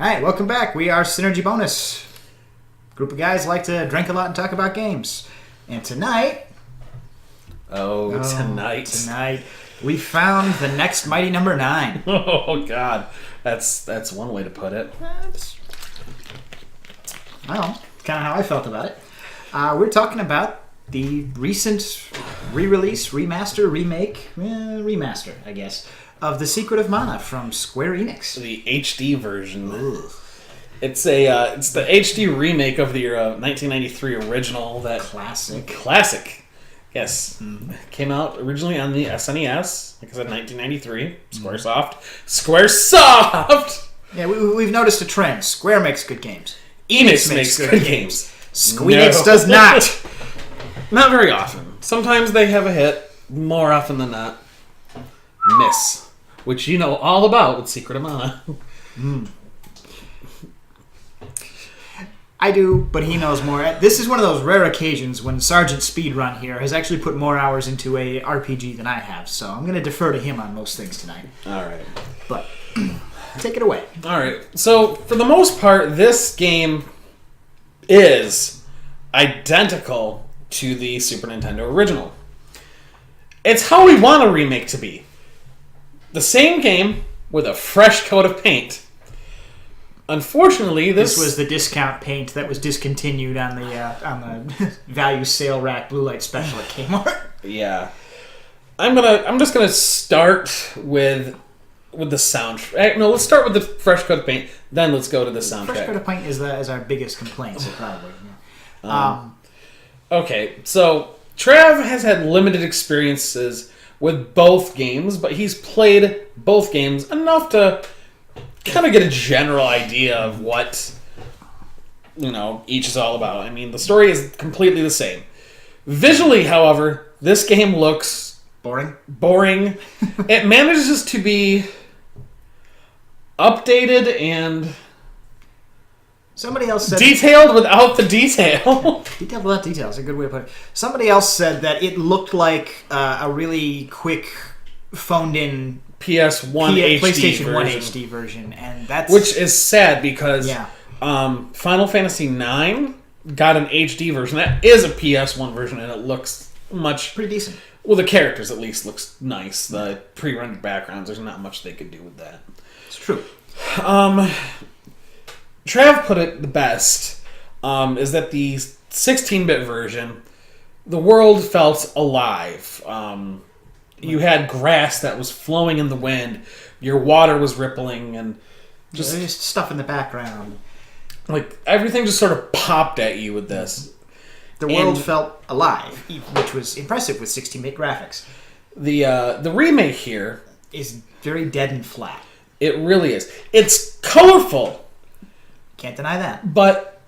Alright, welcome back. We are Synergy Bonus. Group of guys like to drink a lot and talk about games. And tonight... Tonight, we found the next mighty number 9. Oh, God. That's one way to put it. Well, kind of how I felt about it. We're talking about the recent re-release, remaster, I guess, of The Secret of Mana from Square Enix. The HD version. Ugh. It's the HD remake of the 1993 original. That Classic. Yes. Came out originally on the SNES. Like I said, 1993. Squaresoft! Yeah, we've noticed a trend. Square makes good games. Enix makes good games. Squeenix does not. Not very often. Sometimes they have a hit. More often than not, miss. Which you know all about with Secret of Mana. I do, but he knows more. This is one of those rare occasions when Sergeant Speedrun here has actually put more hours into a RPG than I have, so I'm going to defer to him on most things tonight. All right. But take it away. All right. So, for the most part, this game is identical to the Super Nintendo original. It's how we want a remake to be. The same game with a fresh coat of paint. Unfortunately, this was the discount paint that was discontinued on the value sale rack blue light special at Kmart. Yeah, I'm just gonna start with the soundtrack. No, let's start with the fresh coat of paint. Then let's go to the soundtrack. Fresh coat of paint is our biggest complaint, so probably. Yeah. Okay, so Trav has had limited experiences with both games, but he's played both games enough to kind of get a general idea of what, each is all about. I mean, the story is completely the same. Visually, however, this game looks boring. It manages to be updated and somebody else said detailed without the detail. Detailed without detail is a good way to put it. Somebody else said that it looked like a really quick, phoned-in PlayStation 1 HD version, and that's which is sad because Final Fantasy IX got an HD version. That is a PS1 version, and it looks pretty decent. Well, the characters at least looks nice. The pre-rendered backgrounds, there's not much they could do with that. It's true. Trav put it the best. Is that the 16-bit version? The world felt alive. You had grass that was flowing in the wind. Your water was rippling, and just stuff in the background. Like everything just sort of popped at you with this. The world felt alive, which was impressive with 16-bit graphics. The remake here is very dead and flat. It really is. It's colorful. Can't deny that. But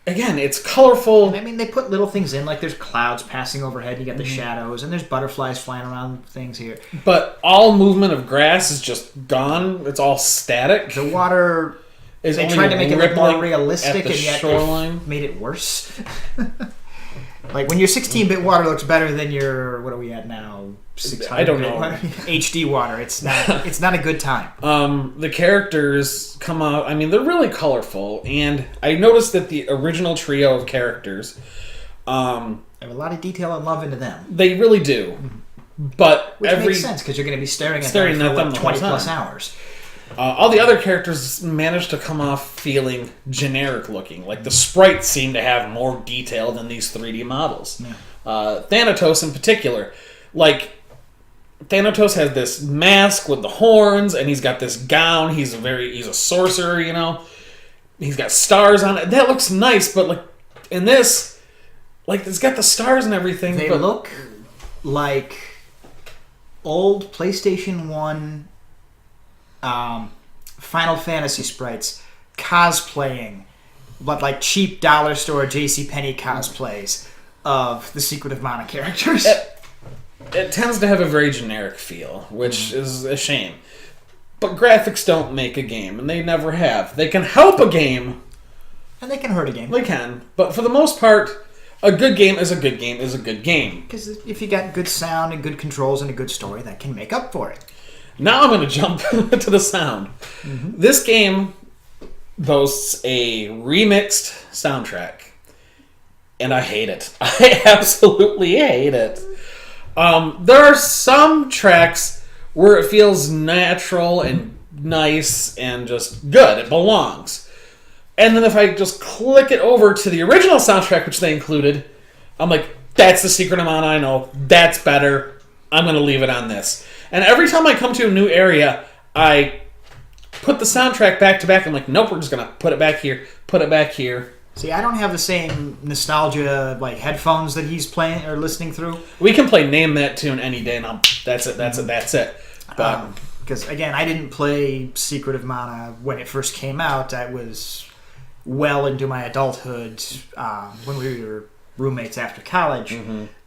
again, it's colorful. I mean, they put little things in, like there's clouds passing overhead, you got the shadows, and there's butterflies flying around things here. But all movement of grass is just gone. It's all static. The water they tried to make it look more realistic, and yet they made it worse. Like when your 16-bit water looks better than your, what are we at now? 600 I don't know. HD water. It's not a good time. The characters come out. I mean, they're really colorful, and I noticed that the original trio of characters have a lot of detail and love into them. They really do. But which makes sense because you're going to be staring at them for like 20 plus hours. All the other characters managed to come off feeling generic looking. Like the sprites seem to have more detail than these 3D models. Yeah. Thanatos in particular. Like, Thanatos has this mask with the horns, and he's got this gown. He's a sorcerer, He's got stars on it. That looks nice, but like in this, like it's got the stars and everything. They look like old PlayStation 1 Final Fantasy sprites cosplaying, but like cheap dollar store JCPenney cosplays of the Secret of Mana characters. It tends to have a very generic feel, which is a shame. But graphics don't make a game, and they never have. They can help a game. And they can hurt a game. They can. But for the most part, a good game is a good game is a good game. Because if you got good sound and good controls and a good story, that can make up for it. Now I'm going to jump to the sound. This game boasts a remixed soundtrack. And I hate it. I absolutely hate it. There are some tracks where it feels natural and nice and just good. It belongs. And then if I just click it over to the original soundtrack, which they included, I'm like, that's the secret of Mana I know. That's better. I'm going to leave it on this. And every time I come to a new area, I put the soundtrack back to back. I'm like, nope, we're just going to put it back here, put it back here. See, I don't have the same nostalgia like headphones that he's playing or listening through. We can play Name That Tune any day, and that's it. But because again, I didn't play Secret of Mana when it first came out. I was well into my adulthood when we were roommates after college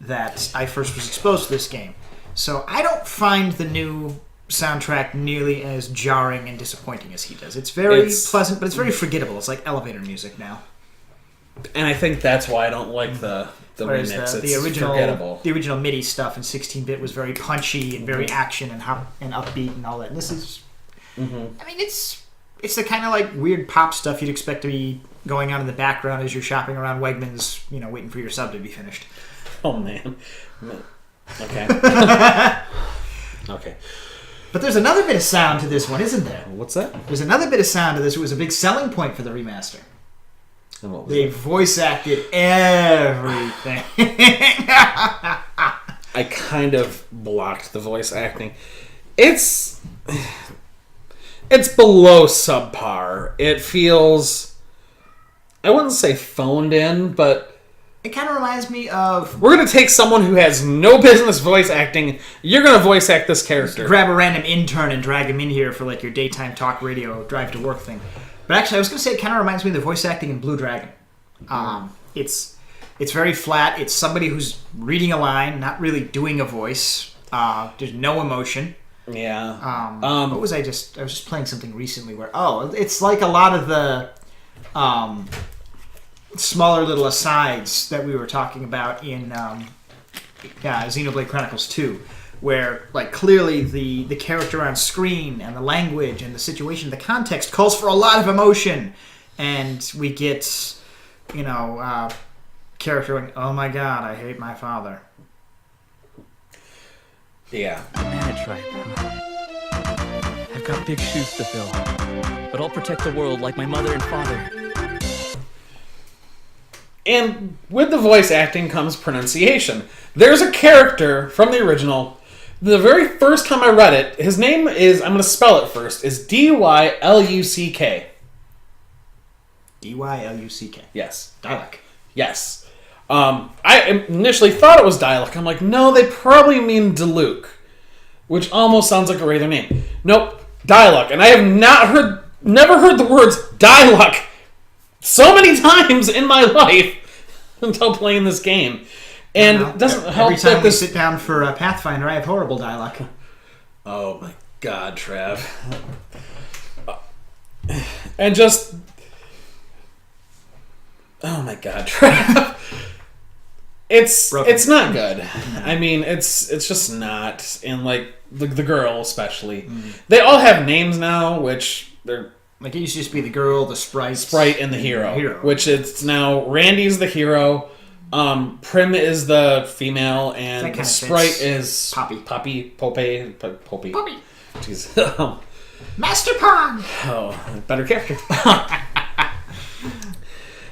that I first was exposed to this game. So I don't find the new soundtrack nearly as jarring and disappointing as he does. It's pleasant, but it's very forgettable. It's like elevator music now. And I think that's why I don't like the Whereas remix. The original, forgettable. The original MIDI stuff in 16-bit was very punchy and very action and upbeat and all that. And this is, I mean, it's the kind of like weird pop stuff you'd expect to be going on in the background as you're shopping around Wegmans, waiting for your sub to be finished. Oh man. Okay. Okay. But there's another bit of sound to this one, isn't there? What's that? There's another bit of sound to this. It was a big selling point for the remaster. They voice acted everything. I kind of blocked the voice acting. It's below subpar. It feels, I wouldn't say phoned in, but it kind of reminds me of... We're going to take someone who has no business voice acting. You're going to voice act this character. Grab a random intern and drag him in here for like your daytime talk radio drive to work thing. But actually, I was going to say it kind of reminds me of the voice acting in Blue Dragon. It's very flat. It's somebody who's reading a line, not really doing a voice. There's no emotion. Yeah. What was I was just playing something recently where it's like a lot of the smaller little asides that we were talking about in Xenoblade Chronicles 2. Where, like, clearly the character on screen and the language and the situation, the context calls for a lot of emotion. And we get, character going, oh my god, I hate my father. Yeah. Manage right now. I've got big shoes to fill. But I'll protect the world like my mother and father. And with the voice acting comes pronunciation. There's a character from the original. The very first time I read it, his name is, I'm going to spell it first, is D-Y-L-U-C-K. D-Y-L-U-C-K. Yes. Dialect. Yes. I initially thought it was Dialect. I'm like, no, they probably mean Diluc, which almost sounds like a regular name. Nope, Dialect. And I have never heard the words Dialect so many times in my life until playing this game. And it doesn't help. Every time we sit down for Pathfinder, I have horrible dialogue. Oh my god, Trav. And just... Oh my god, Trav. It's not good. I mean, it's just not. And like, the girl especially. They all have names now, which they're... Like, it used to just be the girl, the sprite, and the hero. Which it's now Randy's the hero. Prim is the female, and the sprite is Poppy. Jeez. Master Pond! Oh, better character.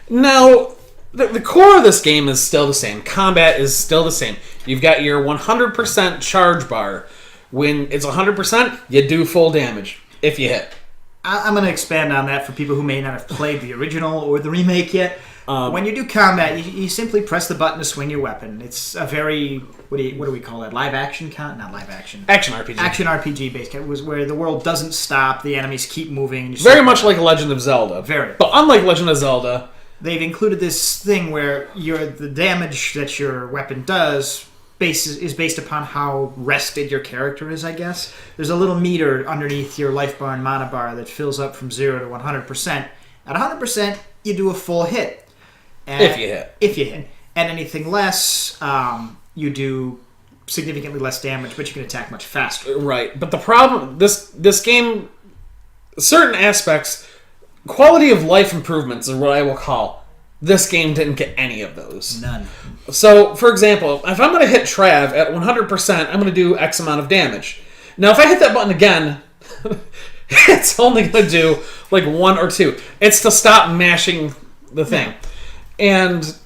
Now, the core of this game is still the same. Combat is still the same. You've got your 100% charge bar. When it's 100%, you do full damage if you hit. I'm going to expand on that for people who may not have played the original or the remake yet. When you do combat, you simply press the button to swing your weapon. It's a very, what do we call that? Live action? Not live action. Action RPG. Action RPG based. It was where the world doesn't stop, the enemies keep moving. Very much like Legend of Zelda. Very. But unlike Legend of Zelda, they've included this thing where the damage that your weapon does is based upon how rested your character is, I guess. There's a little meter underneath your life bar and mana bar that fills up from 0 to 100%. At 100%, you do a full hit. If you hit. And anything less, you do significantly less damage, but you can attack much faster. Right. But the problem, this game, certain aspects quality of life improvements are what I will call. This game didn't get any of those. None. So, for example, if I'm going to hit Trav at 100%, I'm going to do X amount of damage. Now, if I hit that button again, it's only going to do like 1 or 2. It's to stop mashing the thing. And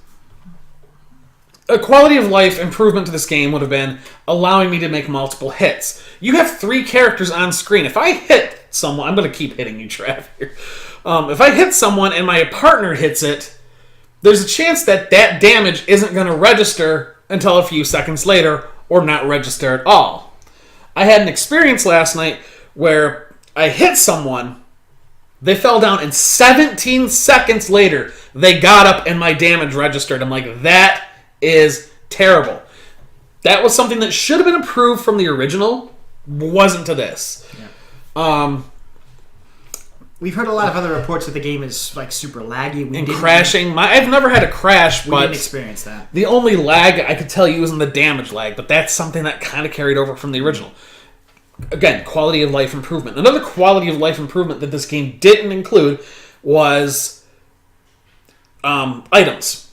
a quality of life improvement to this game would have been allowing me to make multiple hits. You have 3 characters on screen. If I hit someone, I'm going to keep hitting you, Trav, here. If I hit someone and my partner hits it, there's a chance that that damage isn't going to register until a few seconds later, or not register at all. I had an experience last night where I hit someone, they fell down, and 17 seconds later, they got up and my damage registered. I'm like, that is terrible. That was something that should have been improved from the original, wasn't to this. Yeah. We've heard a lot of other reports that the game is like super laggy and crashing. I've never had a crash, but we didn't experience that. The only lag I could tell you was in the damage lag, but that's something that kind of carried over from the original. Again, quality of life improvement. Another quality of life improvement that this game didn't include was items.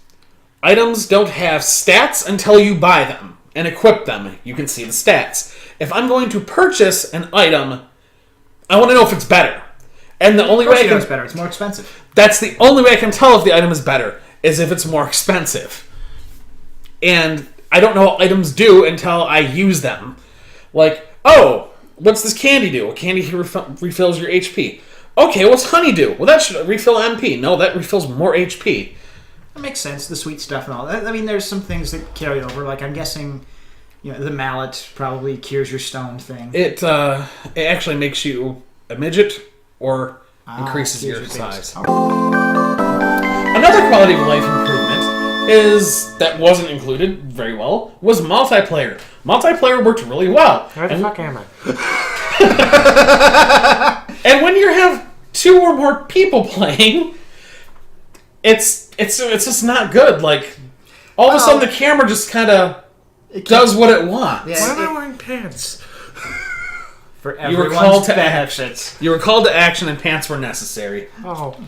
Items don't have stats until you buy them and equip them. You can see the stats. If I'm going to purchase an item, I want to know if it's better. And the only way I can... it's better. It's more expensive. That's the only way I can tell if the item is better, is if it's more expensive. And I don't know what items do until I use them. Like, oh, what's this candy do? A candy refills your HP. Okay, what's honey do? Well, that should refill MP. No, that refills more HP. That makes sense, the sweet stuff and all that. I mean, there's some things that carry over. Like, I'm guessing, the mallet probably cures your stone thing. It actually makes you a midget or increases your size. Oh. Another quality of life improvement is that wasn't included very well was multiplayer. Multiplayer worked really well. Where the fuck am I? And when you have 2 or more people playing, it's just not good. Like all of a sudden the camera just kind of does what it wants. Yeah, why am I wearing pants? For everyone's benefits. You were called to action and pants were necessary. Oh.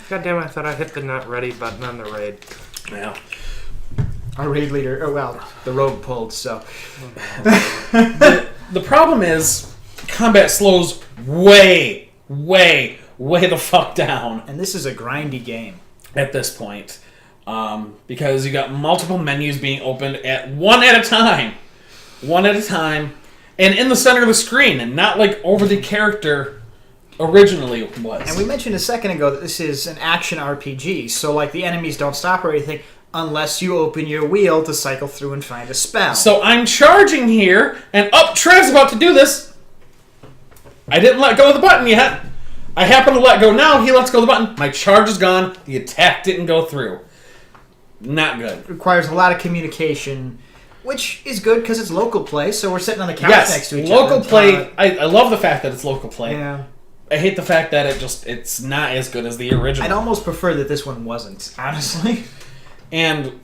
God damn, I thought I hit the not ready button on the raid. Yeah. Our raid leader, the rogue pulled, so. The problem is, combat slows way the fuck down. And this is a grindy game. At this point. Because you got multiple menus being opened at one at a time. One at a time. And in the center of the screen, and not like over the character originally was. And we mentioned a second ago that this is an action RPG, so like the enemies don't stop or anything unless you open your wheel to cycle through and find a spell. So I'm charging here, and Trev's about to do this. I didn't let go of the button yet. I happen to let go now, he lets go of the button. My charge is gone, the attack didn't go through. Not good. It requires a lot of communication, which is good because it's local play, so we're sitting on the couch next to each other. Local play. I love the fact that it's local play. Yeah. I hate the fact that it's not as good as the original. I'd almost prefer that this one wasn't, honestly. And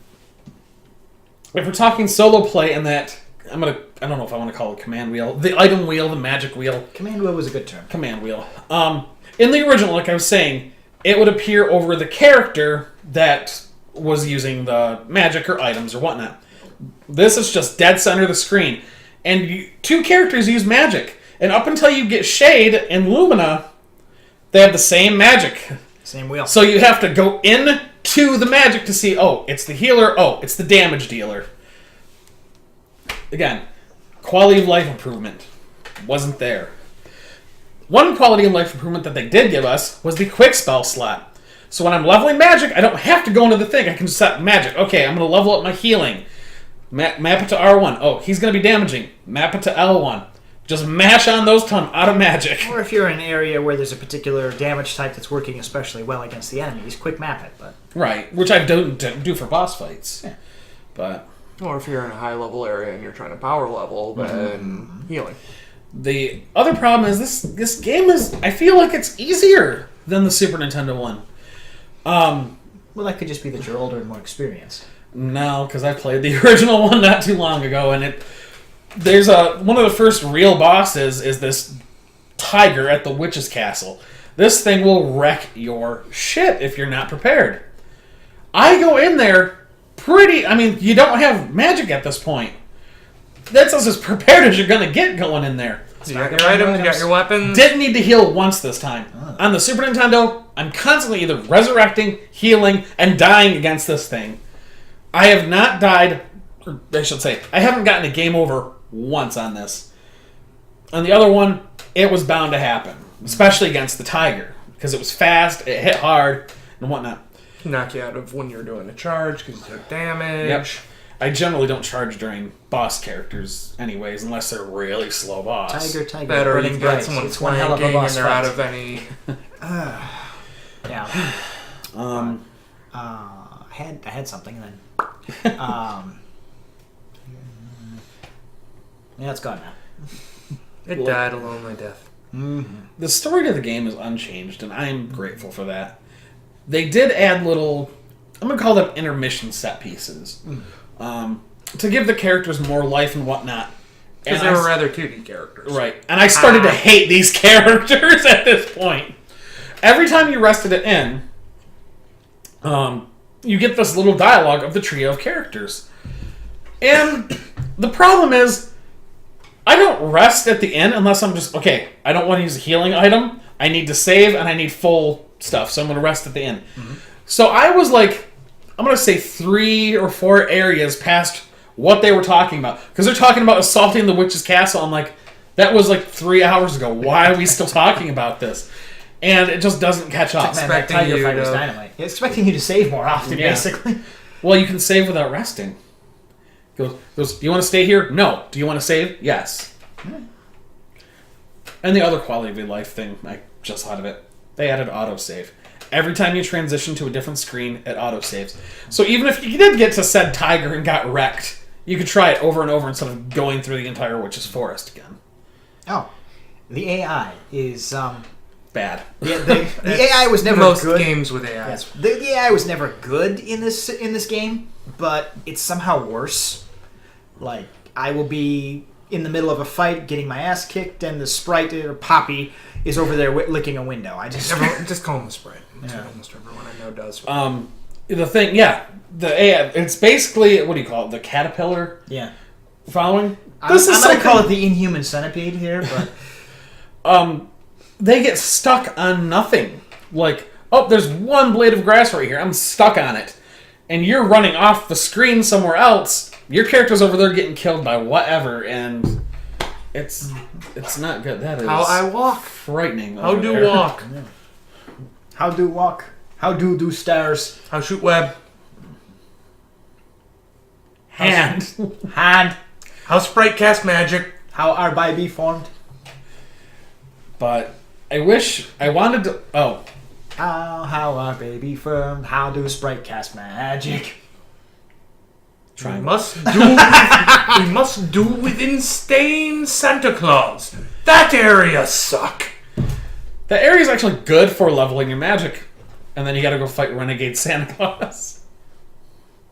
if we're talking solo play and that, I don't know if I want to call it command wheel, the item wheel, the magic wheel. Command wheel was a good term. Command wheel. In the original, like I was saying, it would appear over the character that was using the magic or items or whatnot. This is just dead center of the screen. And 2 characters use magic. And up until you get Shade and Lumina, they have the same magic. Same wheel. So you have to go into the magic to see, oh, it's the healer, oh, it's the damage dealer. Again, quality of life improvement wasn't there. One quality of life improvement that they did give us was the quick spell slot. So when I'm leveling magic, I don't have to go into the thing. I can just set magic. Okay, I'm going to level up my healing. Map it to R1. Oh, he's going to be damaging. Map it to L1. Just mash on those to out of magic. Or if you're in an area where there's a particular damage type that's working especially well against the enemies, quick map it. But right, which I don't do for boss fights. Yeah. But or if you're in a high level area and you're trying to power level, then healing. The other problem is this game is, I feel like it's easier than the Super Nintendo one. Well, that could just be that you're older and more experienced. No, because I played the original one not too long ago, and there's one of the first real bosses is this tiger at the witch's castle. This thing will wreck your shit if you're not prepared. I go in there you don't have magic at this point. That's as prepared as you're going to get going in there. You got your items, you got your weapons. Didn't need to heal once this time. On the Super Nintendo, I'm constantly either resurrecting, healing, and dying against this thing. I have not died, or I should say, I haven't gotten a game over once on this. On the other one, it was bound to happen, especially against the Tiger, because it was fast, it hit hard, and whatnot. Knock you out of when you're doing a charge because you took damage. Yep. I generally don't charge during boss characters anyways, unless they're really slow boss. Tiger. Better burning you get bright. someone It's one hell of a flanking and boss they're fight. out of any... Yeah. I had something and then yeah, it's gone now. It died a lonely death. The story to the game is unchanged, and I'm grateful for that. They did add little, I'm going to call them intermission set pieces, to give the characters more life and whatnot. Because they were rather 2D characters. Right. And I started to hate these characters at this point. Every time you rested it in, you get this little dialogue of the trio of characters. And the problem is, I don't rest at the end unless I'm just, okay, I don't want to use a healing item. I need to save, and I need full stuff, so I'm going to rest at the end. So I was like, I'm going to say 3 or 4 areas past what they were talking about. Because they're talking about assaulting the witch's castle. I'm like, that was like 3 hours ago. Why are we still talking about this? And it just doesn't catch up. Man, that Tiger fight was dynamite. Expecting you to save more often, basically. Well, you can save without resting. Goes, do you want to stay here? No. Do you want to save? Yes. And the other quality of life thing, I just thought of it. They added autosave. Every time you transition to a different screen, it autosaves. So even if you did get to said tiger and got wrecked, you could try it over and over instead of going through the entire witch's forest again. Oh. The AI is... Bad. Yeah, the AI was never Most good. games with AI. Yes, the AI was never good in this game, but it's somehow worse. Like, I will be in the middle of a fight, getting my ass kicked, and the sprite or Poppy is over there licking a window. I just Just call him the sprite. That's what almost everyone I know does. The thing, the AI, it's basically, what do you call it, the caterpillar following? I'm going to call it the inhuman centipede here, but... they get stuck on nothing. Like, oh, there's one blade of grass right here. I'm stuck on it. And you're running off the screen somewhere else. Your character's over there getting killed by whatever, and it's not good. That is How I walk. frightening. How do walk. How do walk? How do stairs? How shoot web. Hand. How sprite cast magic. How are by be formed? But I wish I wanted to. Oh, How are baby firm? How do sprite cast magic? We must do within stain Santa Claus. That area suck. the area's actually good for leveling your magic, and then you got to go fight Renegade Santa Claus.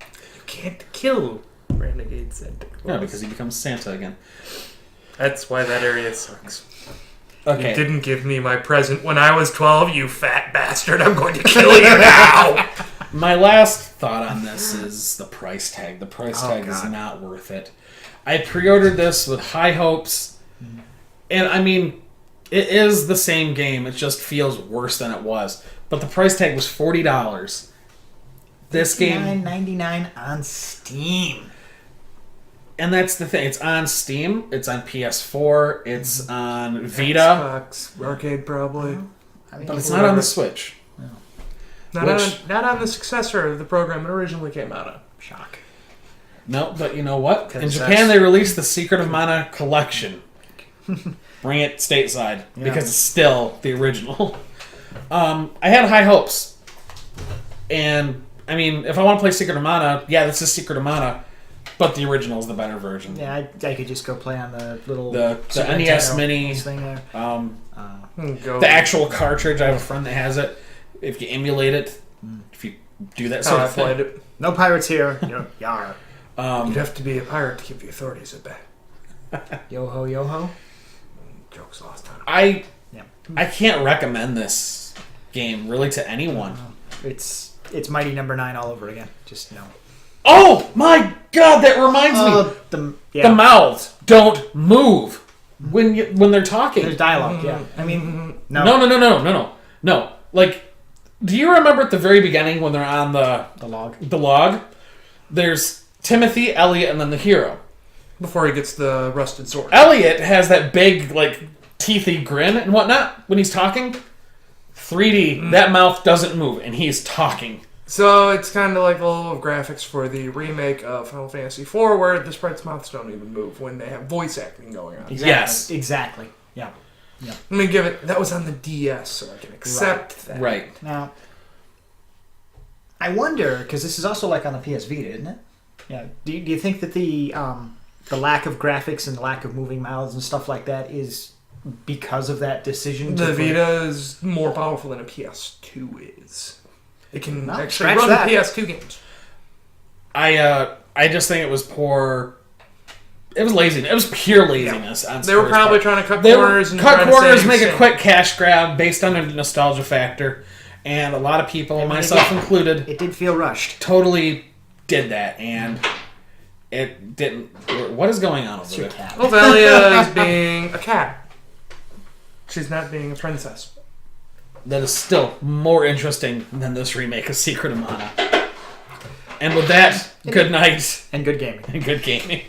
You can't kill Renegade Santa Claus. Yeah, because he becomes Santa again. That's why that area sucks. Okay. You didn't give me my present when I was 12, you fat bastard. I'm going to kill you now. My last thought on this is the price tag. The price tag is not worth it. I pre-ordered this with high hopes, and I mean, it is the same game. It just feels worse than it was. But the price tag was $40. This game, $9.99 on Steam. and that's the thing. It's on Steam. It's on PS4. It's on Vita, Xbox, arcade probably. but it's not on the Switch. Not on the successor of the program it originally came out on. Shock. No, but you know what? In 'Cause Japan, they released the Secret of Mana collection. Bring it stateside because it's still the original. I had high hopes, and I mean, if I want to play Secret of Mana, this is Secret of Mana, but the original is the better version. Yeah, I could just go play on the little The Super NES Nintendo Mini, thing there. the actual cartridge. I have a friend that has it. If you emulate it, if you do that sort I of played thing. it. No pirates here. Yar. You'd have to be a pirate to keep the authorities at bay. Yo ho, yo ho. Joke's lost on him. I can't recommend this game really to anyone. It's Mighty Number 9 all over again. Just no. Oh my god, that reminds me. The mouths don't move when they're talking. There's dialogue, yeah. I mean, no. No. Like, do you remember at the very beginning when they're on the log? There's Timothy, Elliot, and then the hero. Before he gets the rusted sword. Elliot has that big, like, teethy grin and whatnot when he's talking. 3D, that mouth doesn't move, and he's talking. So it's kind of like the level of graphics for the remake of Final Fantasy IV, where the sprites' mouths don't even move when they have voice acting going on. Exactly. Yes. Exactly. Yeah. Let me give it... That was on the DS, so I can accept that. Right. Now, I wonder, because this is also like on the PS Vita, isn't it? Yeah. Do you think that the lack of graphics and the lack of moving mouths and stuff like that is because of that decision? The Vita is more powerful than a PS2 is. It can actually scratch run that. PS2 games. I just think it was poor. It was laziness. It was pure laziness. On They were Square's probably part. trying to cut They corners and cut try to corners, save make a some- quick cash grab based on a nostalgia factor, and a lot of people, myself included, It did feel rushed. totally did that, and it didn't. What is going on over there? Cat. Well, Valia is being a cat. She's not being a princess. That is still more interesting than this remake of Secret of Mana. And with that, good night And good gaming. and good gaming.